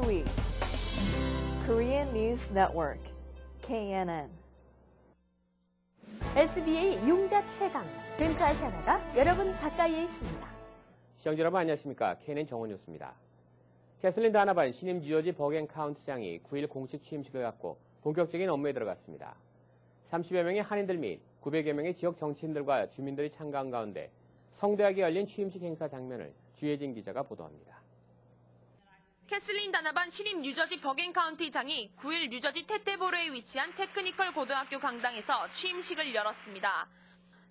Week. Korean News Network, KNN. SBA 융자 최강, 벤트아시아나가 여러분 가까이에 있습니다. 시청자 여러분 안녕하십니까? KNN 정원 뉴스입니다. 캐슬린 다나반 신임 뉴저지 버겐 카운티장이 9일 공식 취임식을 갖고 본격적인 업무에 들어갔습니다. 30여 명의 한인들 및 900여 명의 지역 정치인들과 주민들이 참가한 가운데 성대하게 열린 취임식 행사 장면을 주혜진 기자가 보도합니다. 캐슬린 다나반 신임 뉴저지 버겐 카운티장이 9일 뉴저지 테테보로에 위치한 테크니컬 고등학교 강당에서 취임식을 열었습니다.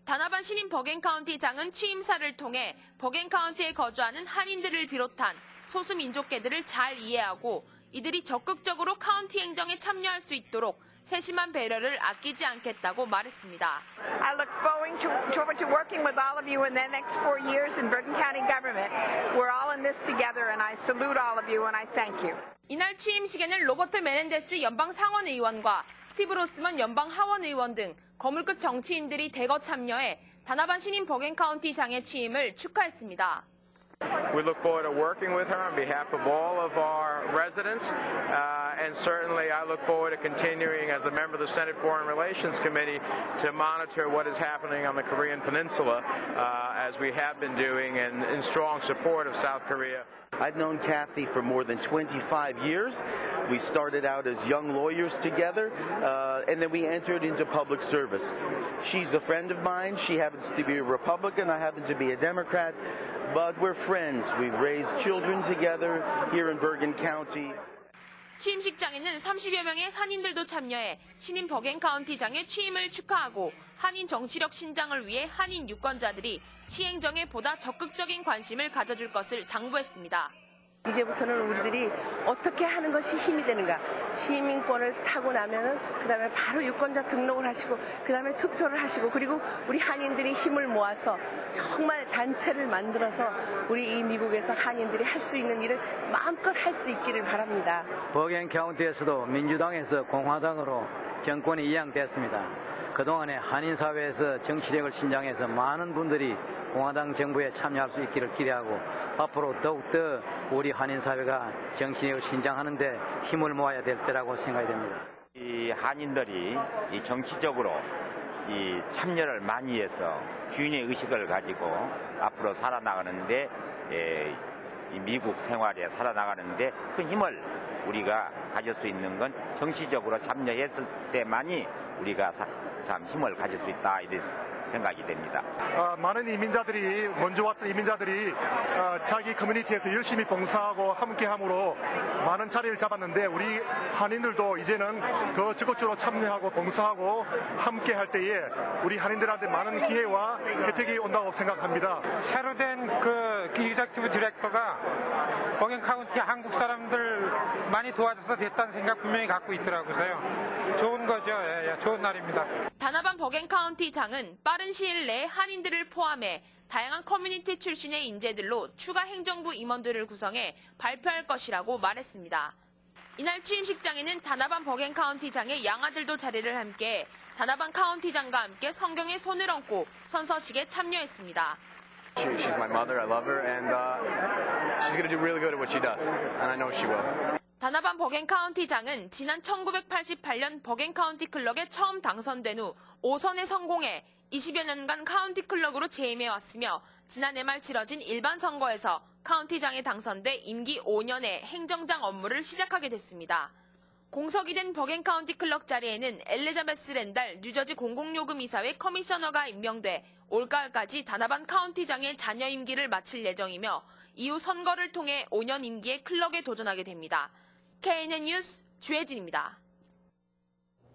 다나반 신임 버겐 카운티장은 취임사를 통해 버겐 카운티에 거주하는 한인들을 비롯한 소수민족계들을 잘 이해하고 이들이 적극적으로 카운티 행정에 참여할 수 있도록 세심한 배려를 아끼지 않겠다고 말했습니다. I look forward to working with all of you in the next 4 years in Bergen County government. We're all in this together and I salute all of you and I thank you. 이날 취임식에는 로버트 메넨데스 연방 상원의원과 스티브 로스먼 연방 하원의원 등 거물급 정치인들이 대거 참여해 다나반 신임 버겐 카운티장의 취임을 축하했습니다. We look forward to working with her on behalf of all of our residents, and certainly I look forward to continuing as a member of the Senate Foreign Relations Committee to monitor what is happening on the Korean Peninsula, as we have been doing in strong support of South Korea. I've known Kathy for more than 25 years. We started out as young lawyers together, and then we entered into public service. She's a friend of mine. She happens to be a Republican. I happen to be a Democrat. But we're friends. We've raised children together here in Bergen County. 취임식장에는 30여 명의 한인들도 참여해 신임 버겐 카운티장의 취임을 축하하고 한인 정치력 신장을 위해 한인 유권자들이 시행정에 보다 적극적인 관심을 가져줄 것을 당부했습니다. 이제부터는 우리들이 어떻게 하는 것이 힘이 되는가. 시민권을 타고 나면은 그다음에 바로 유권자 등록을 하시고 그다음에 투표를 하시고 그리고 우리 한인들이 힘을 모아서 정말 단체를 만들어서 우리 이 미국에서 한인들이 할 수 있는 일을 마음껏 할 수 있기를 바랍니다. 버겐 카운티에서도 민주당에서 공화당으로 정권이 이양됐습니다. 그동안에 한인 사회에서 정치력을 신장해서 많은 분들이 공화당 정부에 참여할 수 있기를 기대하고 앞으로 더욱더 우리 한인 사회가 정치력을 신장하는 데 힘을 모아야 될 때라고 생각이 됩니다. 이 한인들이 이 정치적으로 이 참여를 많이 해서 주인의 의식을 가지고 앞으로 살아나가는데 이 미국 생활에 살아나가는데 큰 힘을 우리가 가질 수 있는 건 정치적으로 참여했을 때만이 우리가 참 힘을 가질 수 있다 이런 생각이 됩니다. 많은 이민자들이 먼저 왔던 이민자들이 자기 커뮤니티에서 열심히 봉사하고 함께함으로 많은 자리를 잡았는데 우리 한인들도 이제는 더 적극적으로 참여하고 봉사하고 함께할 때에 우리 한인들한테 많은 기회와 혜택이 온다고 생각합니다. 새로 된 그 executive 디렉터가 버겐 카운티 한국 사람들 많이 도와줘서 됐다는 생각 분명히 갖고 있더라고요. 좋은 거죠. 예, 좋은 날입니다. 다나반 버겐 카운티장은 빠른 시일 내에 한인들을 포함해 다양한 커뮤니티 출신의 인재들로 추가 행정부 임원들을 구성해 발표할 것이라고 말했습니다. 이날 취임식장에는 다나반 버겐 카운티장의 양아들도 자리를 함께해 다나반 카운티장과 함께 성경에 손을 얹고 선서식에 참여했습니다. She's my mother. I love her, and she's going to do really good at what she does, and I know she will. 다나반 버겐 카운티장은 지난 1988년 버겐 카운티 클럭에 처음 당선된 후 5선에 성공해 20여 년간 카운티 클럭으로 재임해왔으며 지난해 말 치러진 일반 선거에서 카운티장에 당선돼 임기 5년의 행정장 업무를 시작하게 됐습니다. 공석이 된 버겐 카운티 클럭 자리에는 엘리자베스 랜달 뉴저지 공공요금이사회 커미셔너가 임명돼 올가을까지 다나반 카운티장의 잔여 임기를 마칠 예정이며 이후 선거를 통해 5년 임기의 클럭에 도전하게 됩니다. KNN 뉴스 주혜진입니다.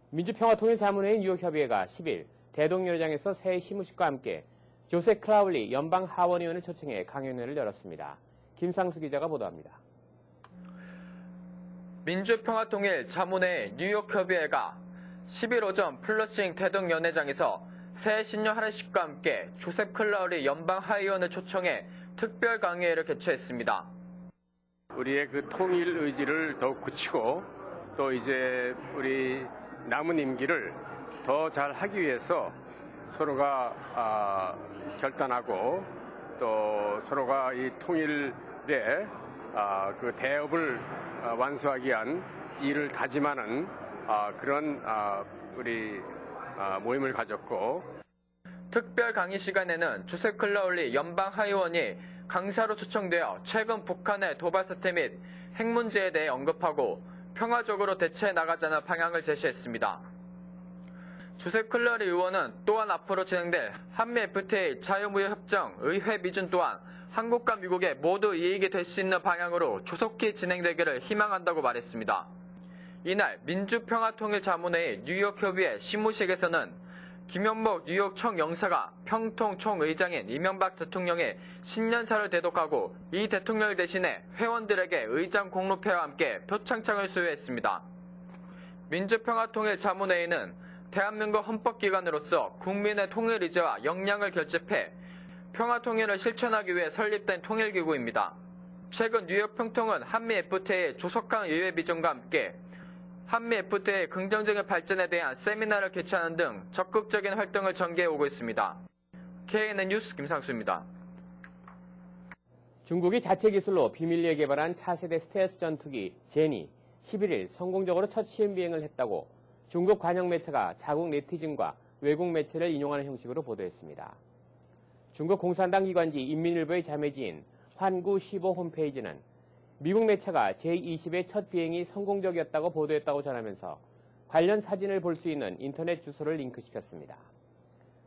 민주평화통일자문회의 뉴욕협의회가 10일 대동연회장에서 새 시무식과 함께 조셉 클라울리 연방 하원의원을 초청해 강연회를 열었습니다. 김상수 기자가 보도합니다. 민주평화통일자문회 뉴욕협의회가 10일 오전 플러싱 대동연회장에서 새 신년 하례식과 함께 조셉 클라울리 연방 하원의원을 초청해 특별 강의회를 개최했습니다. 우리의 그 통일 의지를 더욱 굳히고 또 이제 우리 남은 임기를 더 잘 하기 위해서 서로가 결단하고 또 서로가 이 통일의 그 대업을 완수하기 위한 일을 다짐하는 그런 우리 모임을 가졌고, 특별 강의 시간에는 조셉 클라울리 연방 하의원이 강사로 초청되어 최근 북한의 도발 사태 및 핵 문제에 대해 언급하고 평화적으로 대처해 나가자는 방향을 제시했습니다. 조셉 클라울리 의원은 또한 앞으로 진행될 한미 FTA 자유무역협정 의회 비준 또한 한국과 미국에 모두 이익이 될 수 있는 방향으로 조속히 진행되기를 희망한다고 말했습니다. 이날 민주평화통일자문회의 뉴욕협의회 시무식에서는 김현목 뉴욕 총영사가 평통 총의장인 이명박 대통령의 신년사를 대독하고 이 대통령 대신에 회원들에게 의장 공로패와 함께 표창장을 수여했습니다. 민주평화통일자문회의는 대한민국 헌법기관으로서 국민의 통일 의지와 역량을 결집해 평화통일을 실천하기 위해 설립된 통일기구입니다. 최근 뉴욕 평통은 한미 FTA의 조속한 의회 비전과 함께 한미 FTA의 긍정적인 발전에 대한 세미나를 개최하는 등 적극적인 활동을 전개해오고 있습니다. KNN 뉴스 김상수입니다. 중국이 자체 기술로 비밀리에 개발한 차세대 스텔스 전투기 제니 11일 성공적으로 첫 시험 비행을 했다고 중국 관영 매체가 자국 네티즌과 외국 매체를 인용하는 형식으로 보도했습니다. 중국 공산당 기관지 인민일보의 자매지인 환구 15 홈페이지는 미국 매체가 제20의 첫 비행이 성공적이었다고 보도했다고 전하면서 관련 사진을 볼 수 있는 인터넷 주소를 링크시켰습니다.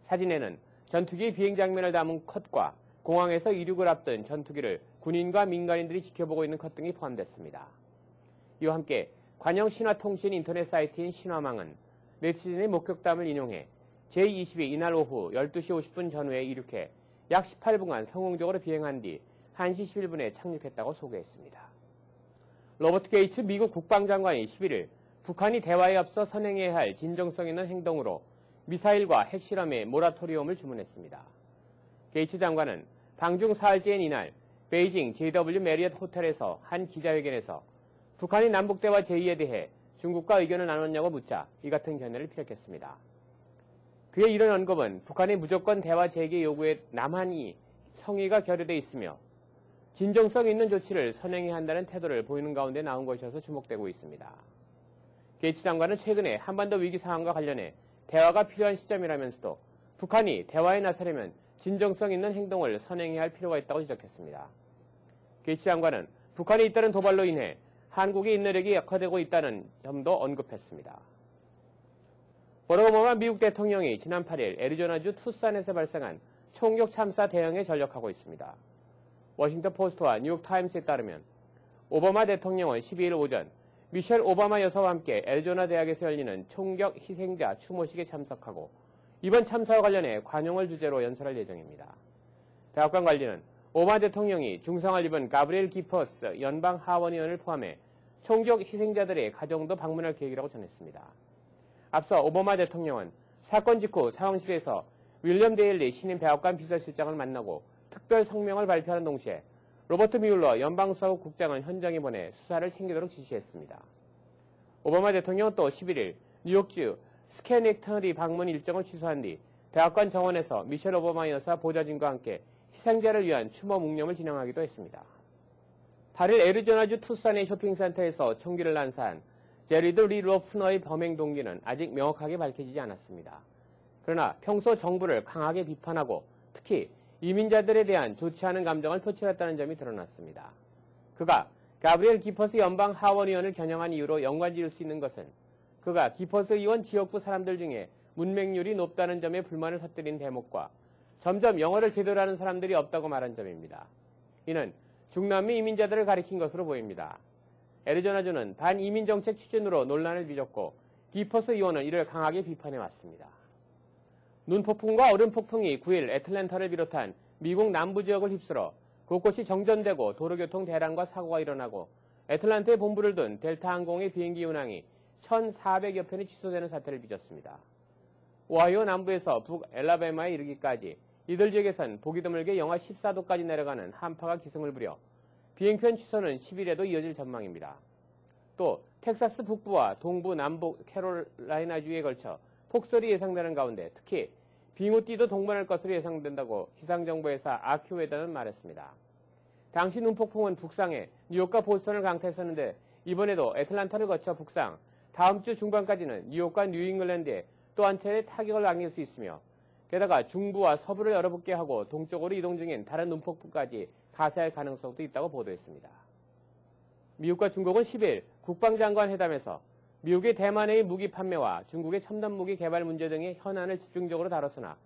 사진에는 전투기 비행 장면을 담은 컷과 공항에서 이륙을 앞둔 전투기를 군인과 민간인들이 지켜보고 있는 컷 등이 포함됐습니다. 이와 함께 관영 신화통신 인터넷 사이트인 신화망은 네티즌의 목격담을 인용해 제20이 이날 오후 12시 50분 전후에 이륙해 약 18분간 성공적으로 비행한 뒤 1시 11분에 착륙했다고 소개했습니다. 로버트 게이츠 미국 국방장관이 11일 북한이 대화에 앞서 선행해야 할 진정성 있는 행동으로 미사일과 핵실험에 모라토리엄을 주문했습니다. 게이츠 장관은 방중 사흘째인 이날 베이징 JW 메리엇 호텔에서 한 기자회견에서 북한이 남북대화 제의에 대해 중국과 의견을 나눴냐고 묻자 이 같은 견해를 피력했습니다. 그의 이런 언급은 북한의 무조건 대화 재개 요구에 남한이 성의가 결여돼 있으며 진정성 있는 조치를 선행해야 한다는 태도를 보이는 가운데 나온 것이어서 주목되고 있습니다. 게이츠 장관은 최근에 한반도 위기 상황과 관련해 대화가 필요한 시점이라면서도 북한이 대화에 나서려면 진정성 있는 행동을 선행해야 할 필요가 있다고 지적했습니다. 게이츠 장관은 북한이 잇따른 도발로 인해 한국의 인내력이 약화되고 있다는 점도 언급했습니다. 버락 오바마 미국 대통령이 지난 8일 애리조나주 투싼에서 발생한 총격 참사 대응에 전력하고 있습니다. 워싱턴 포스트와 뉴욕타임스에 따르면 오바마 대통령은 12일 오전 미셸 오바마 여사와 함께 애리조나 대학에서 열리는 총격 희생자 추모식에 참석하고 이번 참사와 관련해 관용을 주제로 연설할 예정입니다. 대학관 관리는 오바마 대통령이 중상을 입은 가브리엘 기퍼스 연방 하원 의원을 포함해 총격 희생자들의 가정도 방문할 계획이라고 전했습니다. 앞서 오바마 대통령은 사건 직후 상황실에서 윌리엄 데일리 신임 백악관 비서실장을 만나고 특별 성명을 발표하는 동시에 로버트 뮬러 연방수사국 국장은 현장에 보내 수사를 챙기도록 지시했습니다. 오바마 대통령은 또 11일 뉴욕주 스캐넥터리 방문 일정을 취소한 뒤 백악관 정원에서 미셸 오바마 여사 보좌진과 함께 희생자를 위한 추모 묵념을 진행하기도 했습니다. 8일 애리조나주 투싼의 쇼핑센터에서 총기를 난사한 제리드 리 로프너의 범행 동기는 아직 명확하게 밝혀지지 않았습니다. 그러나 평소 정부를 강하게 비판하고 특히 이민자들에 대한 좋지 않은 감정을 표출했다는 점이 드러났습니다. 그가 가브리엘 기퍼스 연방 하원 의원을 겨냥한 이유로 연관 지을 수 있는 것은 그가 기퍼스 의원 지역구 사람들 중에 문맹률이 높다는 점에 불만을 터뜨린 대목과 점점 영어를 제대로 하는 사람들이 없다고 말한 점입니다. 이는 중남미 이민자들을 가리킨 것으로 보입니다. 애리조나주는 반이민 정책 추진으로 논란을 빚었고 기퍼스 의원은 이를 강하게 비판해왔습니다. 눈폭풍과 얼음폭풍이 9일 애틀랜타를 비롯한 미국 남부 지역을 휩쓸어 곳곳이 정전되고 도로교통 대란과 사고가 일어나고 애틀랜타에 본부를 둔 델타 항공의 비행기 운항이 1,400여 편이 취소되는 사태를 빚었습니다. 오하이오 남부에서 북 엘라베마에 이르기까지 이들 지역에선 보기 드물게 영하 14도까지 내려가는 한파가 기승을 부려 비행편 취소는 10일에도 이어질 전망입니다. 또 텍사스 북부와 동부 남북 캐롤라이나주에 걸쳐 폭설이 예상되는 가운데 특히 빙우띠도 동반할 것으로 예상된다고 기상정보회사 아큐웨더는 말했습니다. 당시 눈폭풍은 북상해 뉴욕과 보스턴을 강타했었는데 이번에도 애틀란타를 거쳐 북상, 다음 주 중반까지는 뉴욕과 뉴잉글랜드에 또 한 차례 타격을 남길 수 있으며 게다가 중부와 서부를 열어붙게 하고 동쪽으로 이동 중인 다른 눈폭풍까지 가세할 가능성도 있다고 보도했습니다. 미국과 중국은 10일 국방장관 회담에서 미국의 대만의 무기 판매와 중국의 첨단 무기 개발 문제 등의 현안을 집중적으로 다뤘으나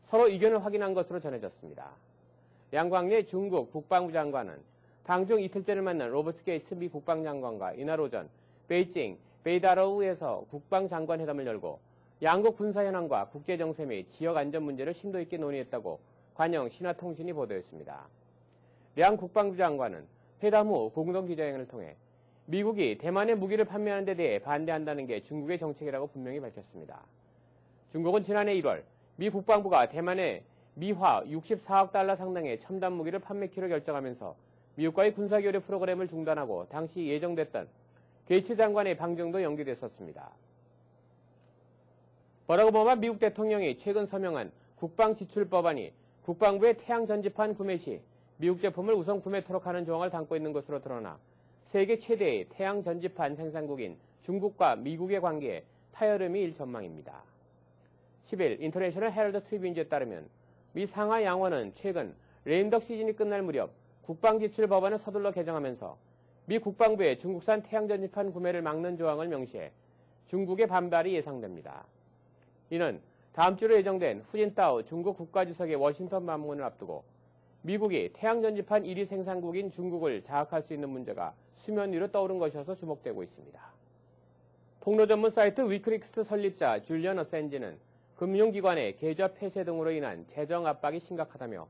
서로 의견을 확인한 것으로 전해졌습니다. 양광래 중국 국방부 장관은 방중 이틀째를 만난 로버트 게이츠 미 국방장관과 이날 오전 베이징 베이다러우에서 국방장관 회담을 열고 양국 군사 현황과 국제정세 및 지역 안전 문제를 심도 있게 논의했다고 관영 신화통신이 보도했습니다. 양 국방부 장관은 회담 후 공동 기자회견을 통해 미국이 대만에 무기를 판매하는 데 대해 반대한다는 게 중국의 정책이라고 분명히 밝혔습니다. 중국은 지난해 1월 미 국방부가 대만에 미화 64억 달러 상당의 첨단 무기를 판매키로 결정하면서 미국과의 군사교류 프로그램을 중단하고 당시 예정됐던 게이츠 장관의 방중도 연기됐었습니다. 버락 오바마 미국 대통령이 최근 서명한 국방지출법안이 국방부의 태양 전지판 구매 시 미국 제품을 우선 구매토록 하는 조항을 담고 있는 것으로 드러나 세계 최대의 태양 전지판 생산국인 중국과 미국의 관계에 타협음이 일 전망입니다. 10일 인터내셔널 헤럴드 트리뷴지에 따르면 미 상하 양원은 최근 레임덕 시즌이 끝날 무렵 국방지출 법안을 서둘러 개정하면서 미 국방부의 중국산 태양 전지판 구매를 막는 조항을 명시해 중국의 반발이 예상됩니다. 이는 다음 주로 예정된 후진타오 중국 국가주석의 워싱턴 방문을 앞두고 미국이 태양 전지판 1위 생산국인 중국을 장악할 수 있는 문제가 수면 위로 떠오른 것이어서 주목되고 있습니다. 폭로 전문 사이트 위클릭스 설립자 줄리언 어센지는 금융기관의 계좌 폐쇄 등으로 인한 재정 압박이 심각하다며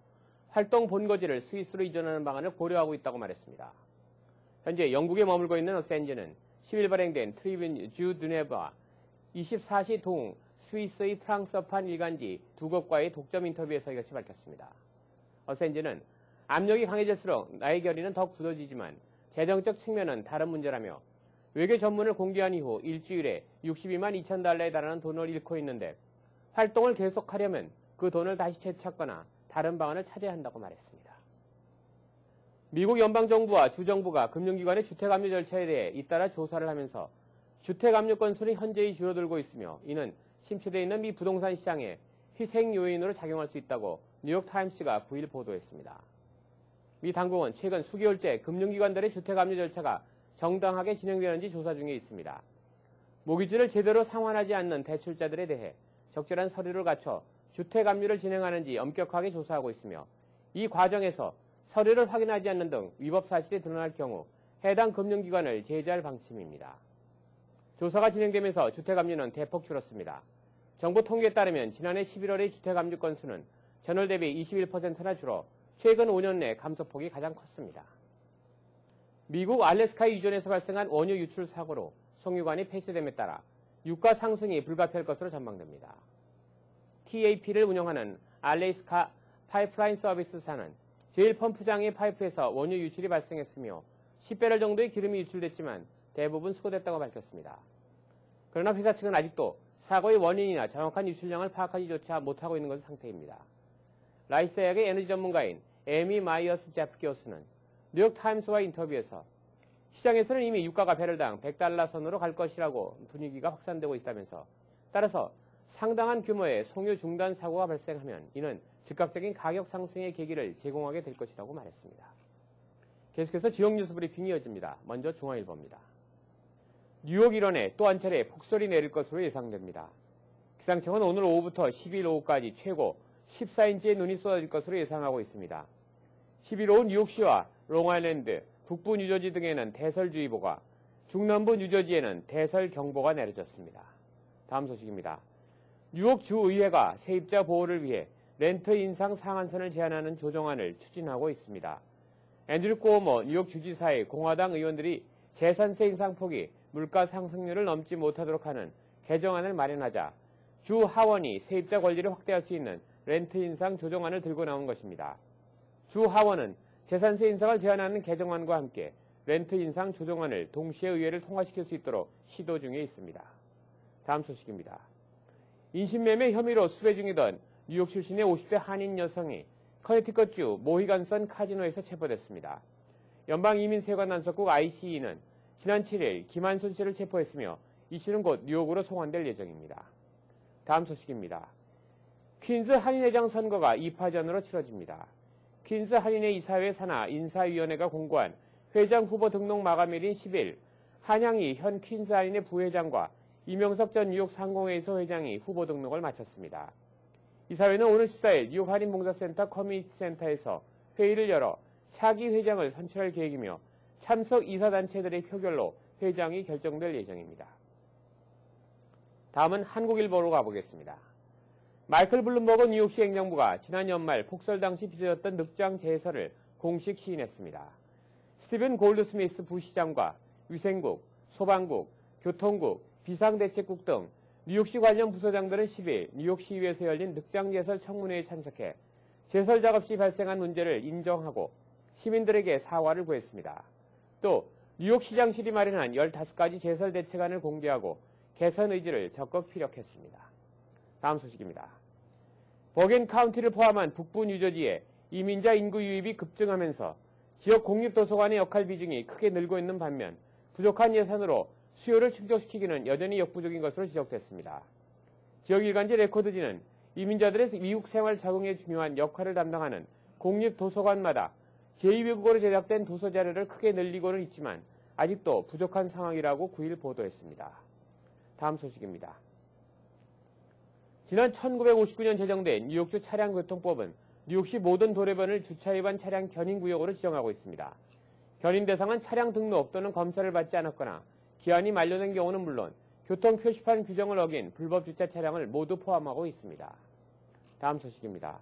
활동 본거지를 스위스로 이전하는 방안을 고려하고 있다고 말했습니다. 현재 영국에 머물고 있는 어센지는 10일 발행된 트리뷴 주 드네바 24시 동 스위스의 프랑스어판 일간지 두 곳과의 독점 인터뷰에서 이것이 밝혔습니다. 어센지는 압력이 강해질수록 나의 결의는 더 굳어지지만 재정적 측면은 다른 문제라며 외교 전문을 공개한 이후 일주일에 62만 2천 달러에 달하는 돈을 잃고 있는데 활동을 계속하려면 그 돈을 다시 채취하거나 다른 방안을 찾아야 한다고 말했습니다. 미국 연방정부와 주정부가 금융기관의 주택압류 절차에 대해 잇따라 조사를 하면서 주택압류 건수는 현저히 줄어들고 있으며 이는 침체되어 있는 미 부동산 시장에 희생 요인으로 작용할 수 있다고 뉴욕타임스가 9일 보도했습니다. 미 당국은 최근 수개월째 금융기관들의 주택압류 절차가 정당하게 진행되는지 조사 중에 있습니다. 모기지를 제대로 상환하지 않는 대출자들에 대해 적절한 서류를 갖춰 주택압류를 진행하는지 엄격하게 조사하고 있으며 이 과정에서 서류를 확인하지 않는 등 위법 사실이 드러날 경우 해당 금융기관을 제재할 방침입니다. 조사가 진행되면서 주택압류는 대폭 줄었습니다. 정부 통계에 따르면 지난해 11월의 주택압류 건수는 전월 대비 21%나 줄어 최근 5년 내 감소폭이 가장 컸습니다. 미국 알래스카 유전에서 발생한 원유 유출 사고로 송유관이 폐쇄됨에 따라 유가 상승이 불가피할 것으로 전망됩니다. TAP를 운영하는 알래스카 파이프라인 서비스사는 제1펌프장의 파이프에서 원유 유출이 발생했으며 10배럴 정도의 기름이 유출됐지만 대부분 수거됐다고 밝혔습니다. 그러나 회사 측은 아직도 사고의 원인이나 정확한 유출량을 파악하지조차 못하고 있는 것은 상태입니다. 라이스 대학의 에너지 전문가인 에미 마이어스 제프 교수는 뉴욕타임스와 인터뷰에서 시장에서는 이미 유가가 배럴당 100달러 선으로 갈 것이라고 분위기가 확산되고 있다면서 따라서 상당한 규모의 송유 중단 사고가 발생하면 이는 즉각적인 가격 상승의 계기를 제공하게 될 것이라고 말했습니다. 계속해서 지역 뉴스 브리핑이 이어집니다. 먼저 중앙일보입니다. 뉴욕 일원에 또 한 차례 폭설이 내릴 것으로 예상됩니다. 기상청은 오늘 오후부터 10일 오후까지 최고 14인치의 눈이 쏟아질 것으로 예상하고 있습니다. 10일 오후 뉴욕시와 롱아일랜드, 북부 뉴저지 등에는 대설주의보가, 중남부 뉴저지에는 대설경보가 내려졌습니다. 다음 소식입니다. 뉴욕 주의회가 세입자 보호를 위해 렌트 인상 상한선을 제한하는 조정안을 추진하고 있습니다. 앤드류 쿠오모 뉴욕 주지사의 공화당 의원들이 재산세 인상폭이 물가 상승률을 넘지 못하도록 하는 개정안을 마련하자 주 하원이 세입자 권리를 확대할 수 있는 렌트 인상 조정안을 들고 나온 것입니다. 주 하원은 재산세 인상을 제한하는 개정안과 함께 렌트 인상 조정안을 동시에 의회를 통과시킬 수 있도록 시도 중에 있습니다. 다음 소식입니다. 인신매매 혐의로 수배 중이던 뉴욕 출신의 50대 한인 여성이 커네티컷주 모히간선 카지노에서 체포됐습니다. 연방이민세관단속국 ICE는 지난 7일 김한순 씨를 체포했으며 이 씨는 곧 뉴욕으로 송환될 예정입니다. 다음 소식입니다. 퀸즈 한인회장 선거가 2파전으로 치러집니다. 퀸즈 한인회 이사회 산하 인사위원회가 공고한 회장 후보 등록 마감일인 10일 한양희 현 퀸즈 한인회 부회장과 이명석 전 뉴욕 상공회의소 회장이 후보 등록을 마쳤습니다. 이사회는 오늘 14일 뉴욕 한인봉사센터 커뮤니티 센터에서 회의를 열어 차기 회장을 선출할 계획이며 참석 이사단체들의 표결로 회장이 결정될 예정입니다. 다음은 한국일보로 가보겠습니다. 마이클 블룸버그 뉴욕시 행정부가 지난 연말 폭설 당시 빚어졌던 늑장 제설을 공식 시인했습니다. 스티븐 골드스미스 부시장과 위생국, 소방국, 교통국, 비상대책국 등 뉴욕시 관련 부서장들은 10일 뉴욕시의회에서 열린 늑장 제설 청문회에 참석해 제설 작업 시 발생한 문제를 인정하고 시민들에게 사과를 구했습니다. 또 뉴욕시장실이 마련한 15가지 제설 대책안을 공개하고 개선 의지를 적극 피력했습니다. 다음 소식입니다. 버겐 카운티를 포함한 북부 뉴저지에 이민자 인구 유입이 급증하면서 지역 공립도서관의 역할 비중이 크게 늘고 있는 반면 부족한 예산으로 수요를 충족시키기는 여전히 역부족인 것으로 지적됐습니다. 지역 일간지 레코드지는 이민자들의 미국 생활 적응에 중요한 역할을 담당하는 공립도서관마다 제2외국어로 제작된 도서 자료를 크게 늘리고는 있지만 아직도 부족한 상황이라고 9일 보도했습니다. 다음 소식입니다. 지난 1959년 제정된 뉴욕주 차량교통법은 뉴욕시 모든 도로변을 주차 위반 차량 견인구역으로 지정하고 있습니다. 견인 대상은 차량 등록 또는 검사를 받지 않았거나 기한이 만료된 경우는 물론 교통 표시판 규정을 어긴 불법 주차 차량을 모두 포함하고 있습니다. 다음 소식입니다.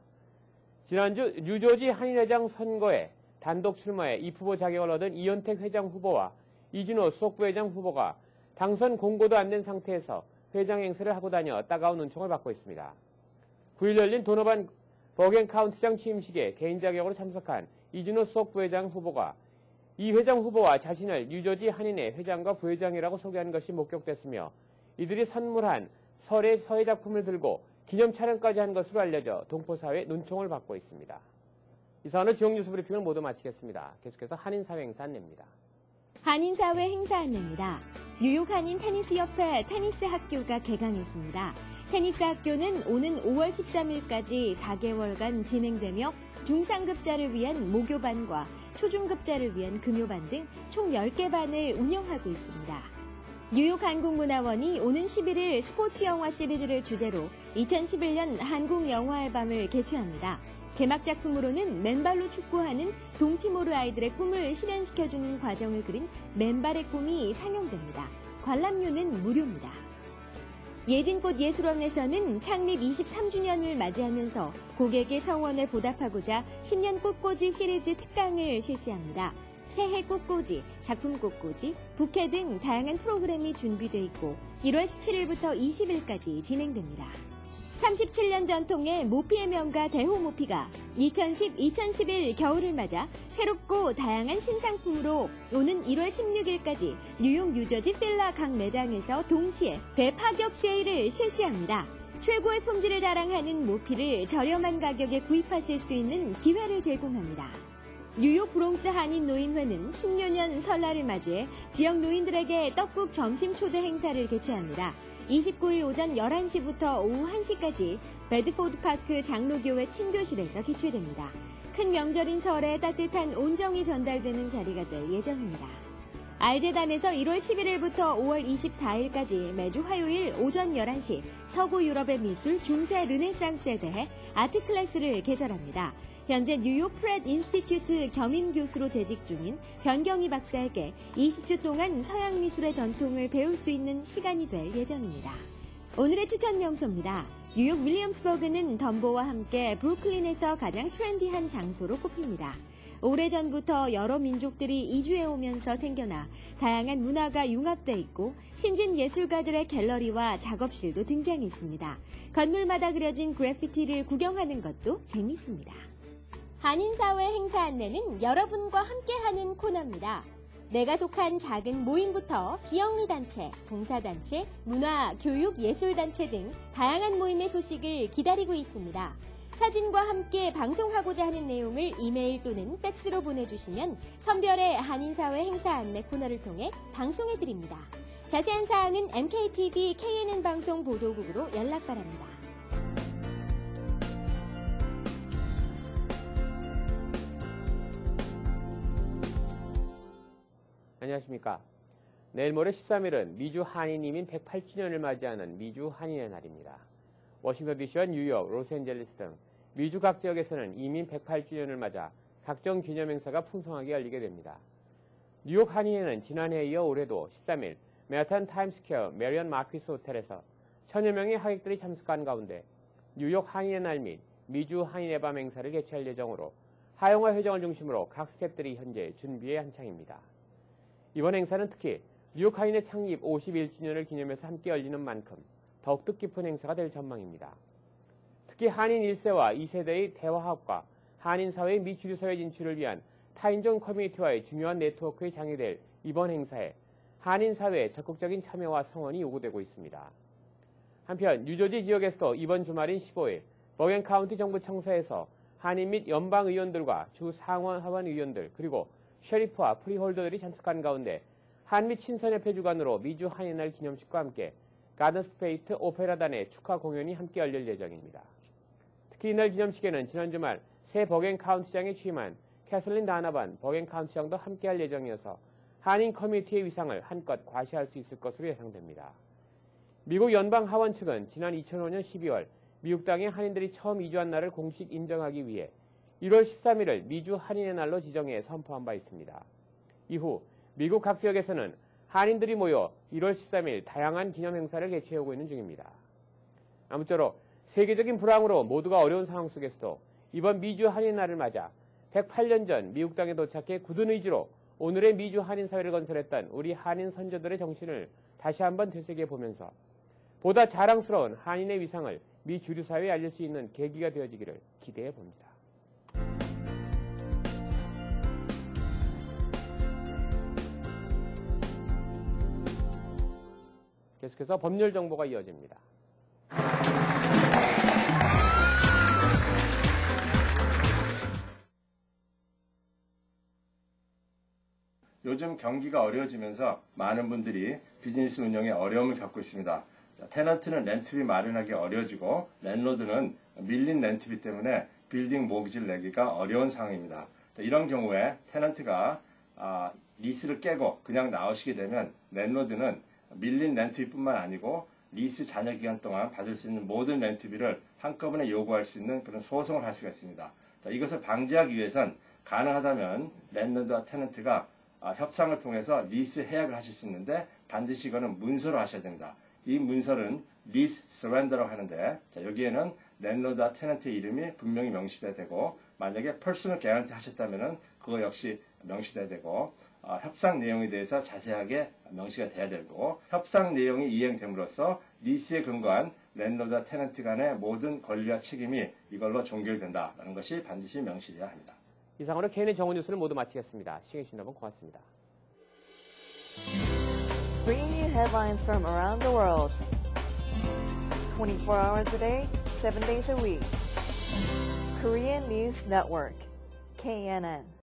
지난주 뉴저지 한인회장 선거에 단독 출마해 입후보 자격을 얻은 이현택 회장 후보와 이진호 수석부회장 후보가 당선 공고도 안 된 상태에서 회장 행세를 하고 다녀 따가운 눈총을 받고 있습니다. 9일 열린 도노반 버겐 카운티장 취임식에 개인 자격으로 참석한 이진호 수석부회장 후보가 이 회장 후보와 자신을 뉴저지 한인회 회장과 부회장이라고 소개한 것이 목격됐으며 이들이 선물한 서해 작품을 들고 기념 촬영까지 한 것으로 알려져 동포사회의 눈총을 받고 있습니다. 이상으로 지역 뉴스 브리핑을 모두 마치겠습니다. 계속해서 한인사회 행사 안내입니다. 한인사회 행사 안내입니다. 뉴욕 한인 테니스협회 테니스 학교가 개강했습니다. 테니스 학교는 오는 5월 13일까지 4개월간 진행되며 중상급자를 위한 모교반과 초중급자를 위한 금요반 등 총 10개 반을 운영하고 있습니다. 뉴욕 한국문화원이 오는 11일 스포츠 영화 시리즈를 주제로 2011년 한국 영화의 밤을 개최합니다. 개막 작품으로는 맨발로 축구하는 동티모르 아이들의 꿈을 실현시켜주는 과정을 그린 맨발의 꿈이 상영됩니다. 관람료는 무료입니다. 예진꽃 예술원에서는 창립 23주년을 맞이하면서 고객의 성원에 보답하고자 신년 꽃꽂이 시리즈 특강을 실시합니다. 새해 꽃꽂이, 작품 꽃꽂이, 부케 등 다양한 프로그램이 준비되어 있고 1월 17일부터 20일까지 진행됩니다. 37년 전통의 모피의 명가 대호모피가 2010-2011 겨울을 맞아 새롭고 다양한 신상품으로 오는 1월 16일까지 뉴욕 뉴저지 필라 각 매장에서 동시에 대파격 세일을 실시합니다. 최고의 품질을 자랑하는 모피를 저렴한 가격에 구입하실 수 있는 기회를 제공합니다. 뉴욕 브롱스 한인노인회는 신묘년 설날을 맞이해 지역 노인들에게 떡국 점심 초대 행사를 개최합니다. 29일 오전 11시부터 오후 1시까지 베드포드파크 장로교회 친교실에서 개최됩니다. 큰 명절인 설에 따뜻한 온정이 전달되는 자리가 될 예정입니다. 알재단에서 1월 11일부터 5월 24일까지 매주 화요일 오전 11시 서구 유럽의 미술 중세 르네상스에 대해 아트 클래스를 개설합니다. 현재 뉴욕 프렛 인스티튜트 겸임 교수로 재직 중인 변경희 박사에게 20주 동안 서양 미술의 전통을 배울 수 있는 시간이 될 예정입니다. 오늘의 추천 명소입니다. 뉴욕 윌리엄스버그는 덤보와 함께 브루클린에서 가장 트렌디한 장소로 꼽힙니다. 오래전부터 여러 민족들이 이주해 오면서 생겨나 다양한 문화가 융합돼 있고 신진 예술가들의 갤러리와 작업실도 등장했습니다. 건물마다 그려진 그래피티를 구경하는 것도 재밌습니다. 한인사회 행사 안내는 여러분과 함께하는 코너입니다. 내가 속한 작은 모임부터 비영리단체, 봉사단체, 문화, 교육, 예술단체 등 다양한 모임의 소식을 기다리고 있습니다. 사진과 함께 방송하고자 하는 내용을 이메일 또는 팩스로 보내주시면 선별의 한인사회 행사 안내 코너를 통해 방송해드립니다. 자세한 사항은 MKTV KNN 방송 보도국으로 연락 바랍니다. 안녕하십니까. 내일 모레 13일은 미주 한인 이민 108주년을 맞이하는 미주 한인의 날입니다. 워싱턴 DC와 뉴욕, 로스앤젤레스 등 미주 각 지역에서는 이민 108주년을 맞아 각종 기념 행사가 풍성하게 열리게 됩니다. 뉴욕 한인회는 지난해에 이어 올해도 13일 맨하탄 타임스퀘어 메리언 마퀴스 호텔에서 1000여 명의 하객들이 참석한 가운데 뉴욕 한인의 날 및 미주 한인의 밤 행사를 개최할 예정으로 하영화 회장을 중심으로 각 스태프들이 현재 준비에 한창입니다. 이번 행사는 특히 뉴욕 한인의 창립 51주년을 기념해서 함께 열리는 만큼 더욱 뜻깊은 행사가 될 전망입니다. 특히 한인 1세와 2세대의 대화학과 한인 사회의 미주류 사회 진출을 위한 타인종 커뮤니티와의 중요한 네트워크의 장이 될 이번 행사에 한인 사회의 적극적인 참여와 성원이 요구되고 있습니다. 한편 뉴저지 지역에서도 이번 주말인 15일 버겐 카운티 정부 청사에서 한인 및 연방 의원들과 주 상원 하원 의원들 그리고 셰리프와 프리홀더들이 참석한 가운데 한미 친선협회 주관으로 미주 한인날 기념식과 함께 가든스테이트 오페라단의 축하 공연이 함께 열릴 예정입니다. 특히 이날 기념식에는 지난 주말 새 버겐 카운티장에 취임한 캐슬린 다나반 버겐 카운티장도 함께할 예정이어서 한인 커뮤니티의 위상을 한껏 과시할 수 있을 것으로 예상됩니다. 미국 연방 하원 측은 지난 2005년 12월 미국 땅에 한인들이 처음 이주한 날을 공식 인정하기 위해 1월 13일을 미주 한인의 날로 지정해 선포한 바 있습니다. 이후 미국 각 지역에서는 한인들이 모여 1월 13일 다양한 기념 행사를 개최하고 있는 중입니다. 아무쪼록 세계적인 불황으로 모두가 어려운 상황 속에서도 이번 미주 한인 날을 맞아 108년 전 미국 땅에 도착해 굳은 의지로 오늘의 미주 한인 사회를 건설했던 우리 한인 선조들의 정신을 다시 한번 되새겨 보면서 보다 자랑스러운 한인의 위상을 미 주류 사회에 알릴 수 있는 계기가 되어지기를 기대해 봅니다. 계속해서 법률 정보가 이어집니다. 요즘 경기가 어려워지면서 많은 분들이 비즈니스 운영에 어려움을 겪고 있습니다. 자, 테넌트는 렌트비 마련하기 어려워지고 랜로드는 밀린 렌트비 때문에 빌딩 모기지를 내기가 어려운 상황입니다. 자, 이런 경우에 테넌트가 리스를 깨고 그냥 나오시게 되면 랜로드는 밀린 렌트비뿐만 아니고 리스 잔여 기간 동안 받을 수 있는 모든 렌트비를 한꺼번에 요구할 수 있는 그런 소송을 할 수가 있습니다. 자, 이것을 방지하기 위해선 가능하다면 랜로드와 테넌트가 협상을 통해서 리스 해약을 하실 수 있는데 반드시 이거는 문서로 하셔야 됩니다. 이 문서는 리스 서렌더라고 하는데 자, 여기에는 랜로드와 테넌트의 이름이 분명히 명시돼야 되고 만약에 퍼스널 개런티 하셨다면 그거 역시 명시돼야 되고 협상 내용에 대해서 자세하게 명시가 돼야 되고 협상 내용이 이행됨으로써 리스에 근거한 랜로드와 테넌트 간의 모든 권리와 책임이 이걸로 종결된다는 것이 반드시 명시돼야 합니다. 이상으로 KNN 정오 뉴스를 모두 마치겠습니다. 시청해주신 여러분 고맙습니다. Bringing you headlines from around the world. 24 hours a day, 7 days a week. Korean News Network, KNN.